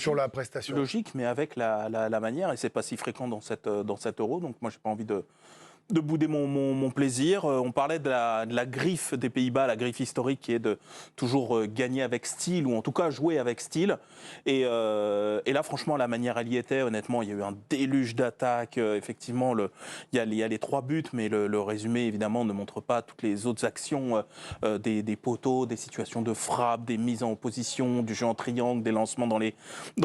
sur la prestation. Logique, mais avec la manière, et c'est pas si fréquent dans cette Euro, donc moi j'ai pas envie de bouder mon plaisir. On parlait de la griffe des Pays-Bas, la griffe historique qui est de toujours gagner avec style, ou en tout cas jouer avec style. Et là, franchement, la manière elle y était, honnêtement, il y a eu un déluge d'attaques. Effectivement, il y a les 3 buts, mais le résumé, évidemment, ne montre pas toutes les autres actions des poteaux, des situations de frappe, des mises en position, du jeu en triangle, des lancements dans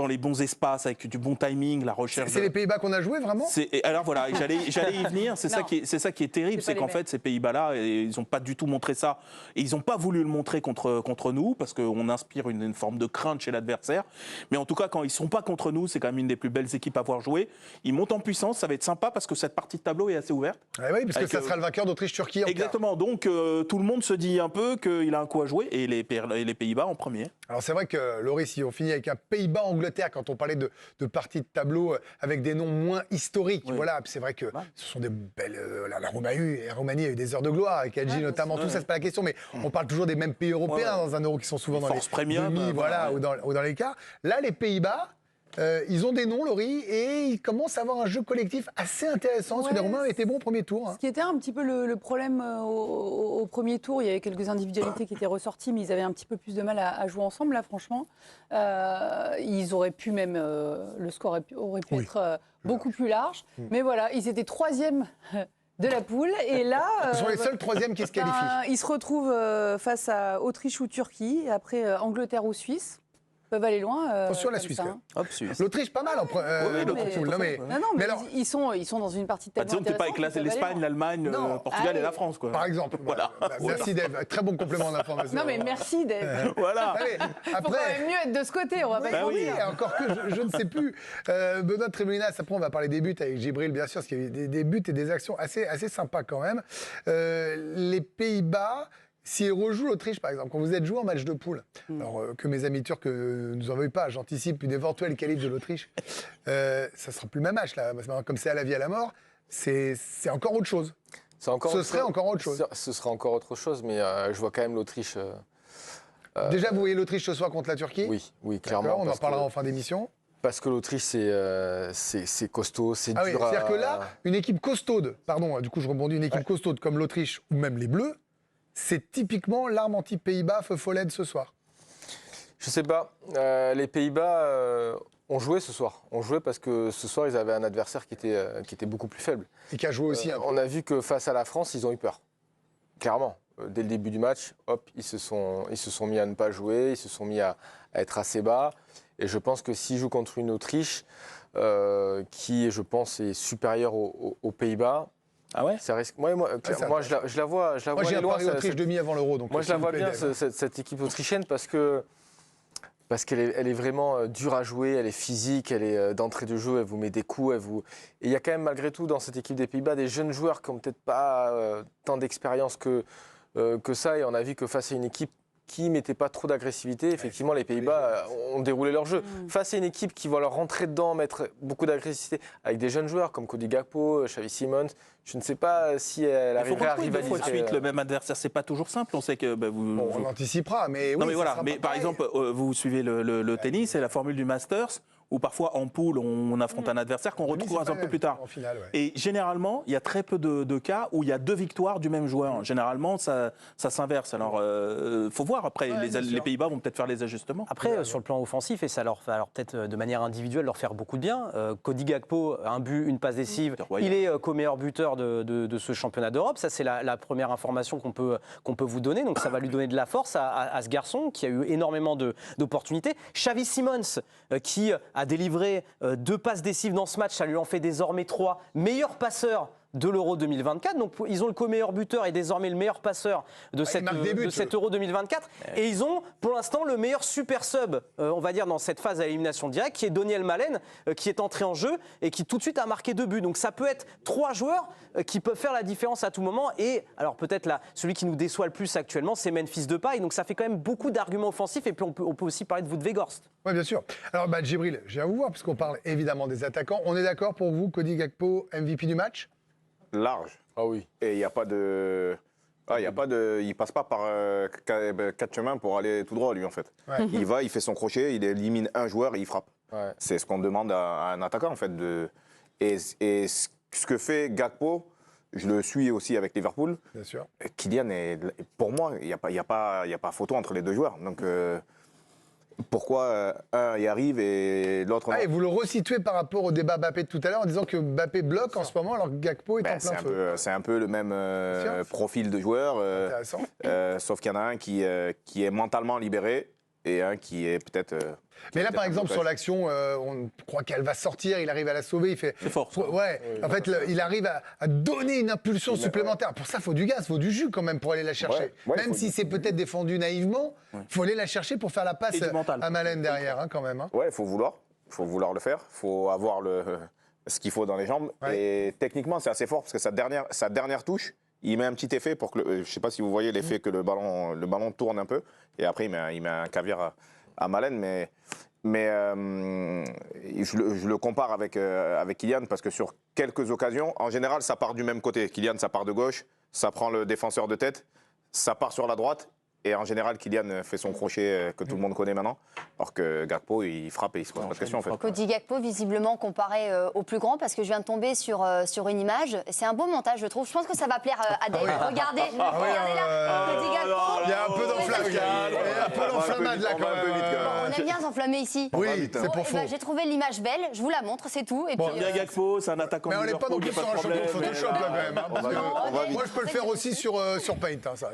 les bons espaces, avec du bon timing, la recherche. C'est les Pays-Bas qu'on a joué, vraiment? Alors voilà, j'allais y venir, c'est ça qui est terrible, c'est qu'en fait, ces Pays-Bas-là, ils n'ont pas du tout montré ça. Et ils n'ont pas voulu le montrer contre nous, parce qu'on inspire une forme de crainte chez l'adversaire. Mais en tout cas, quand ils ne sont pas contre nous, c'est quand même une des plus belles équipes à voir jouer. Ils montent en puissance, ça va être sympa, parce que cette partie de tableau est assez ouverte. Ah oui, parce que ça sera le vainqueur d'Autriche-Turquie. Exactement, donc tout le monde se dit un peu qu'il a un coup à jouer, et les Pays-Bas en premier. Alors c'est vrai que, Loris, si on finit avec un Pays-Bas-Angleterre, quand on parlait de partie de tableau avec des noms moins historiques, oui. Voilà, c'est vrai que ce sont des belles... la Roumanie a eu des heures de gloire, avec Hadji notamment, tout ça, c'est pas la question, mais on parle toujours des mêmes pays européens dans un Euro qui sont souvent dans Force les premium, demi, ou dans les quarts. Là, les Pays-Bas, ils ont des noms, Laurie, et ils commencent à avoir un jeu collectif assez intéressant. Parce que les Roumains étaient bons au premier tour. Ce qui était un petit peu le problème au premier tour, il y avait quelques individualités qui étaient ressorties, mais ils avaient un petit peu plus de mal à jouer ensemble, là, franchement. Ils auraient pu même... le score aurait pu être beaucoup plus large. Mais voilà, ils étaient 3e de la poule. Et là... Ce sont les seuls 3e qui se qualifient. Ils se retrouvent face à Autriche ou Turquie, et après Angleterre ou Suisse. Peuvent aller loin. Attention à la Suisse. Hop, Suisse. L'Autriche, pas mal en poule. Mais ils sont dans une partie tellement disons que t'es pas avec l'Espagne, l'Allemagne, le Portugal et la France, quoi. Par exemple. Voilà. Merci, Dave. Très bon complément d'information. Non, mais merci, Dave. Voilà. Il faut quand même mieux être de ce côté, on va pas le dire. Encore que je ne sais plus. Benoît Tremolinas, après on va parler des buts avec Djibril, bien sûr, parce qu'il y a eu des buts et des actions assez sympas quand même. Les Pays-Bas... S'ils rejouent l'Autriche, par exemple, quand vous êtes joué en match de poule, alors que mes amis turcs ne nous en veuillent pas, j'anticipe une éventuelle qualif de l'Autriche, ça sera plus le même match, là. Comme c'est à la vie, à la mort, c'est encore autre chose. Ce serait encore autre chose. Ce sera encore autre chose, mais je vois quand même l'Autriche... Déjà, vous voyez l'Autriche ce soir contre la Turquie? Oui, clairement. On en parlera en fin d'émission. Parce que l'Autriche, c'est costaud, c'est dur. C'est-à-dire que là, une équipe costaude, pardon, du coup je rebondis, une équipe costaude comme l'Autriche ou même les Bleus, c'est typiquement l'arme anti-Pays-Bas feu follet de ce soir. Je sais pas. Les Pays-Bas ont joué ce soir. Ont joué parce que ce soir, ils avaient un adversaire qui était beaucoup plus faible. Et qui a joué aussi. On a vu que face à la France, ils ont eu peur. Clairement. Dès le début du match, hop, ils se sont mis à ne pas jouer, ils se sont mis à être assez bas. Et je pense que s'ils jouent contre une Autriche, qui, je pense, est supérieure aux Pays-Bas, ah ouais, ça risque. Moi, je la vois. Moi, j'ai un pari Autriche demi avant l'Euro. Moi, je la vois bien cette équipe autrichienne parce qu'elle est vraiment dure à jouer, elle est physique, elle est d'entrée de jeu, elle vous met des coups, et il y a quand même malgré tout dans cette équipe des Pays-Bas des jeunes joueurs qui n'ont peut-être pas tant d'expérience que ça, et on a vu que face à une équipe qui ne mettait pas trop d'agressivité, effectivement, les Pays-Bas ont déroulé leur jeu. Face à une équipe qui va leur rentrer dedans, mettre beaucoup d'agressivité, avec des jeunes joueurs comme Cody Gakpo, Xavi Simons, je ne sais pas si elle arriverait à rivaliser. Il faut de suite le même adversaire, c'est pas toujours simple. On sait que on anticipera, mais non, mais voilà. Mais par exemple, vous suivez le tennis et la formule du Masters, où parfois en poule on affronte un adversaire qu'on retrouve un peu plus tard. En finale, Et généralement, il y a très peu de cas où il y a 2 victoires du même joueur. Généralement, ça s'inverse. Alors, faut voir. Après, les Pays-Bas vont peut-être faire les ajustements. Après, sur le plan offensif, et ça leur va peut-être de manière individuelle leur faire beaucoup de bien. Cody Gakpo, un but, une passe décisive. Il est co-meilleur buteur de ce championnat d'Europe. Ça, c'est la première information qu'on peut vous donner. Donc, ça va lui donner de la force à ce garçon qui a eu énormément d'opportunités. Xavi Simons, qui a délivré 2 passes décisives dans ce match. Ça lui en fait désormais 3. Meilleur passeur de l'Euro 2024. Donc, ils ont le co-meilleur buteur et désormais le meilleur passeur de cet Euro 2024. Et ils ont, pour l'instant, le meilleur super sub, on va dire, dans cette phase à élimination directe, qui est Daniel Malen, qui est entré en jeu et qui tout de suite a marqué 2 buts. Donc, ça peut être 3 joueurs qui peuvent faire la différence à tout moment. Et alors, peut-être là, celui qui nous déçoit le plus actuellement, c'est Memphis Depay. Donc, ça fait quand même beaucoup d'arguments offensifs. Et puis, on peut aussi parler de Wout Weghorst. Oui, bien sûr. Alors, Djibril, je viens vous voir, puisqu'on parle évidemment des attaquants. On est d'accord pour vous, Cody Gakpo, MVP du match? Large. Ah oui. Et il n'y a pas de... il passe pas par 4 chemins pour aller tout droit, lui, en fait. Ouais. Il va, il fait son crochet, il élimine un joueur et il frappe. Ouais. C'est ce qu'on demande à un attaquant, en fait. Et ce que fait Gakpo, je le suis aussi avec Liverpool. Bien sûr. Kylian, pour moi, il n'y a pas photo entre les deux joueurs. Donc, pourquoi un y arrive et l'autre non? Et vous le resituez par rapport au débat Mbappé de tout à l'heure en disant que Mbappé bloque en ce moment alors que Gakpo est en plein feu. C'est un peu le même profil de joueur, Intéressant. sauf qu'il y en a un qui est mentalement libéré et un qui est peut-être... Mais là, peut-être par un exemple, blocage. sur l'action, on croit qu'elle va sortir, il arrive à la sauver, il fait... C'est fort, ça. Ouais, en fait, il arrive à donner une impulsion supplémentaire. Pour ça, il faut du gaz, il faut du jus quand même pour aller la chercher. Ouais, Même faut si du- c'est peut-être défendu naïvement, il faut aller la chercher pour faire la passe Et du mental. à Malen derrière, hein, quand même. Hein. Ouais, il faut vouloir le faire, il faut avoir ce qu'il faut dans les jambes. Ouais. Et techniquement, c'est assez fort parce que sa dernière touche, il met un petit effet pour que, je ne sais pas si vous voyez l'effet que le ballon tourne un peu. Et après, il met un caviar à Malen. Mais je le compare avec Kylian parce que sur quelques occasions, en général, ça part du même côté. Kylian, ça part de gauche, ça prend le défenseur de tête, ça part sur la droite. Et en général, Kylian fait son crochet que tout le monde connaît maintenant. Alors que Gakpo, il frappe et il se pose pas de questions en fait. Cody Gakpo, visiblement comparé au plus grand, parce que je viens de tomber sur une image. C'est un beau montage, je trouve. Je pense que ça va plaire à Dave. Regardez, regardez là. Cody Gakpo. Il y a un peu d'enflammade. Il y a un peu d'enflammade là On va quand un peu même. vite, quand même. On aime bien s'enflammer ici. Oui, vite, hein. c'est Bon, pour eh ben, faux. j'ai trouvé l'image belle, je vous la montre, c'est tout. Et Bon, puis, Bien Gakpo, c'est un attaquant Mais on de n'est pas non plus Liverpool, sur y a un pas de champion de problème, Photoshop mais là quand même. hein, parce que va vite. moi, je peux le faire aussi sur Paint, hein, ça.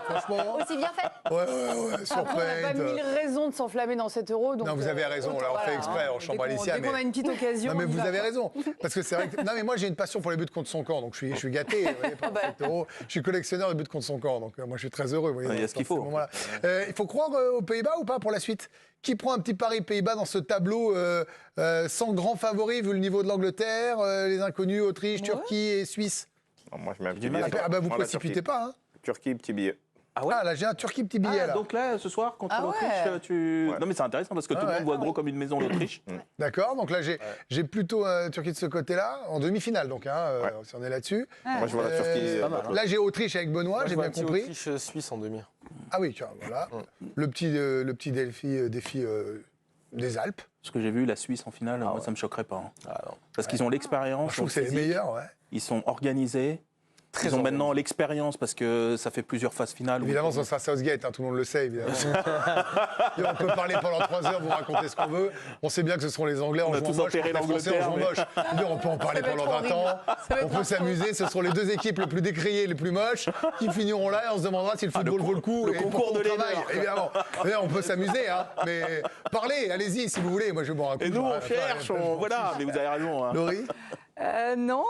Franchement. aussi bien fait. Ouais, sur Après, on n'a pas Paint. mille raisons de s'enflammer dans cet euro. Donc, Non, vous avez raison, on l'a refait exprès en chambre Alicia, Dès qu'on mais- a une petite occasion. Non mais on y vous va, avez quoi. raison parce que c'est vrai que non mais moi j'ai une passion pour les buts contre son camp donc je suis gâté vous voyez, par cet euro. Je suis collectionneur de buts contre son camp donc moi je suis très heureux vous voyez, Il y a dans ce qu'il ces faut. moments-là. Il faut croire aux Pays-Bas ou pas pour la suite? Qui prend un petit pari Pays-Bas dans ce tableau sans grand favori vu le niveau de l'Angleterre, les inconnus Autriche, Turquie et Suisse? Non, moi, je mets un petit du mal. billet. Ah bah vous Moi, la précipitez pas hein. Turquie, petit billet. Ah ouais. Ah là j'ai un Turquie petit billet Ah, là. donc là, ce soir, contre Ah l'Autriche, ouais. tu... Ouais. Non mais c'est intéressant parce que tout le ouais. monde voit gros comme une maison l'Autriche. D'accord donc là j'ai plutôt Turquie de ce côté-là en demi-finale donc si on est là-dessus. Moi, je vois la Turquie. pas mal, hein. Là j'ai Autriche avec Benoît Moi, je j'ai vois bien un petit compris. Autriche-Suisse en demi. Ah oui, tiens, voilà. Le petit défi des Alpes. Ce que j'ai vu, la Suisse en finale, moi ça me choquerait pas. hein. Ah, non. Parce qu'ils ont l'expérience, Je trouve que c'est les physique, meilleurs, ouais. ils sont organisés. Ils ont maintenant l'expérience parce que ça fait plusieurs phases finales. où- Évidemment, ça sera Southgate, hein, tout le monde le sait, évidemment. Et on peut parler pendant 3 heures, vous raconter ce qu'on veut. On sait bien que ce seront les Anglais, on a joue en tous moche, enterré les Français, on joue en moche. l'Angleterre, Je veux dire, on peut en parler Ça va pendant être 20 ans. horrible. Ça va On être peut s'amuser, ce seront les deux équipes les plus décriées, les plus moches, qui finiront là et on se demandera si le football vaut le coup. le et concours pourquoi de on travaille, leader. évidemment. Mais on peut s'amuser, hein. Mais parlez, allez-y si vous voulez. Moi, je vais boire un coup. Et nous, on je- cherche, voilà, mais vous avez raison. hein. Laurie? Non,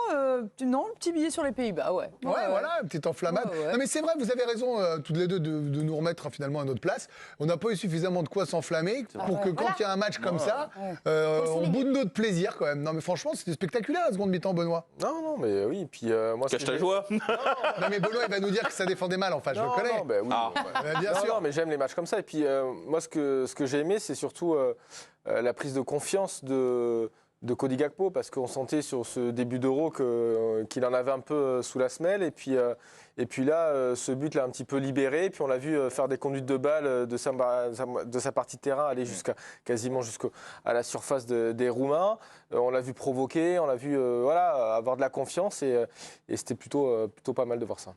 petit billet sur les Pays-Bas, ouais. Ouais, voilà, une petite enflammade. Ouais, ouais. Non, mais c'est vrai, vous avez raison, toutes les deux, de nous remettre finalement à notre place. On n'a pas eu suffisamment de quoi s'enflammer pour que quand il y a un match comme ça, on boude notre plaisir quand même. Non, mais franchement, c'était spectaculaire la seconde mi-temps, Benoît. Non, mais oui. Puis moi, Cache ta joie. Non, mais Benoît, il va nous dire que ça défendait mal, enfin, je le connais. Non, ben oui. Ah. Bien Non, sûr. non, mais j'aime les matchs comme ça. Et puis, moi, ce que j'ai aimé, c'est surtout la prise de confiance de Cody Gakpo, parce qu'on sentait sur ce début d'Euro qu'il en avait un peu sous la semelle. Et puis là, ce but l'a un petit peu libéré. Et puis on l'a vu faire des conduites de balles de sa partie de terrain, aller quasiment jusqu'à la surface des Roumains. On l'a vu provoquer, on l'a vu avoir de la confiance. Et c'était plutôt pas mal de voir ça.